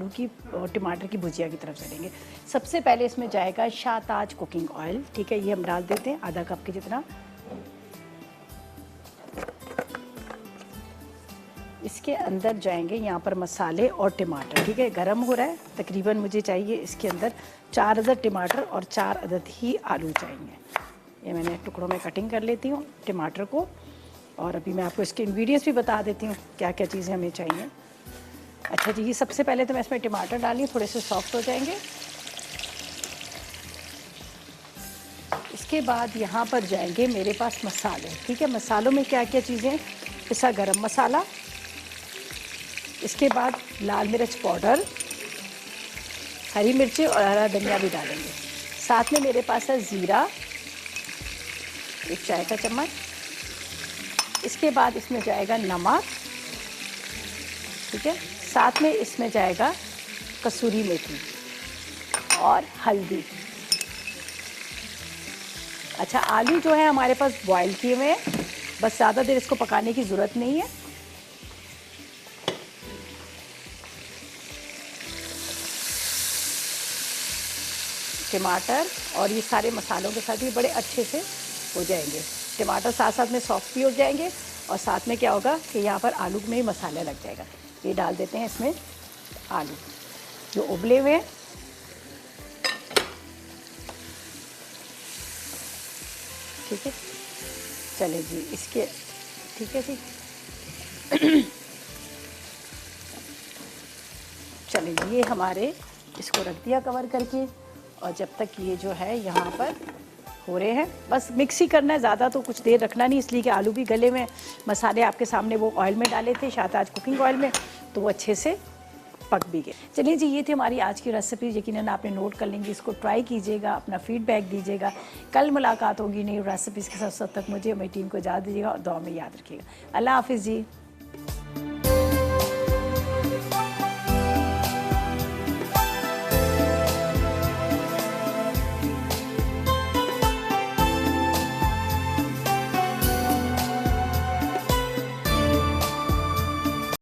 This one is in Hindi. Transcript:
आलू की और टमाटर की भुजिया की तरफ चलेंगे। सबसे पहले इसमें जाएगा शाहताज कुकिंग ऑयल, ठीक है, ये हम डाल देते हैं आधा कप के जितना। इसके अंदर जाएंगे यहाँ पर मसाले और टमाटर, ठीक है, गरम हो रहा है। तकरीबन मुझे चाहिए इसके अंदर 4 अदद टमाटर और 4 अदद ही आलू चाहिए। ये मैंने टुकड़ों में कटिंग कर लेती हूँ टमाटर को, और अभी मैं आपको इसके इंग्रेडिएंट्स भी बता देती हूँ क्या क्या चीज़ें हमें चाहिए। अच्छा जी, ये सबसे पहले तो मैं इसमें टमाटर डाली, थोड़े से सॉफ्ट हो जाएंगे। इसके बाद यहाँ पर जाएंगे मेरे पास मसाले, ठीक है। मसालों में क्या क्या चीज़ें, पिसा गरम मसाला, इसके बाद लाल मिर्च पाउडर, हरी मिर्ची और हरा धनिया भी डालेंगे। साथ में मेरे पास है ज़ीरा, 1 चाय का चम्मच। इसके बाद इसमें जाएगा नमक, ठीक है। साथ में इसमें जाएगा कसूरी मेथी और हल्दी। अच्छा, आलू जो है हमारे पास बॉयल किए हुए हैं, बस ज़्यादा देर इसको पकाने की ज़रूरत नहीं है। टमाटर और ये सारे मसालों के साथ भी बड़े अच्छे से हो जाएंगे। टमाटर साथ साथ में सॉफ्ट भी हो जाएंगे और साथ में क्या होगा कि यहाँ पर आलू में ही मसाला लग जाएगा। ये डाल देते हैं इसमें आलू जो उबले हुए हैं। ठीक है, चले जी इसके, ठीक है जी। चले जी, ये हमारे इसको रख दिया कवर करके, और जब तक ये जो है यहाँ पर हो रहे हैं, बस मिक्स ही करना है, ज़्यादा तो कुछ देर रखना नहीं, इसलिए कि आलू भी गले में, मसाले आपके सामने वो ऑयल में डाले थे शाहताज कुकिंग ऑयल में, तो वो अच्छे से पक भी गए। चलिए जी, ये थी हमारी आज की रेसिपी। यकीनन आपने नोट कर लेंगे, इसको ट्राई कीजिएगा, अपना फीडबैक दीजिएगा। कल मुलाकात होगी नई रेसिपीज़ के साथ, तब तक मुझे और मेरी टीम को इजाज़त दीजिएगा और दुआ में याद रखिएगा। अल्लाह हाफिज़ जी।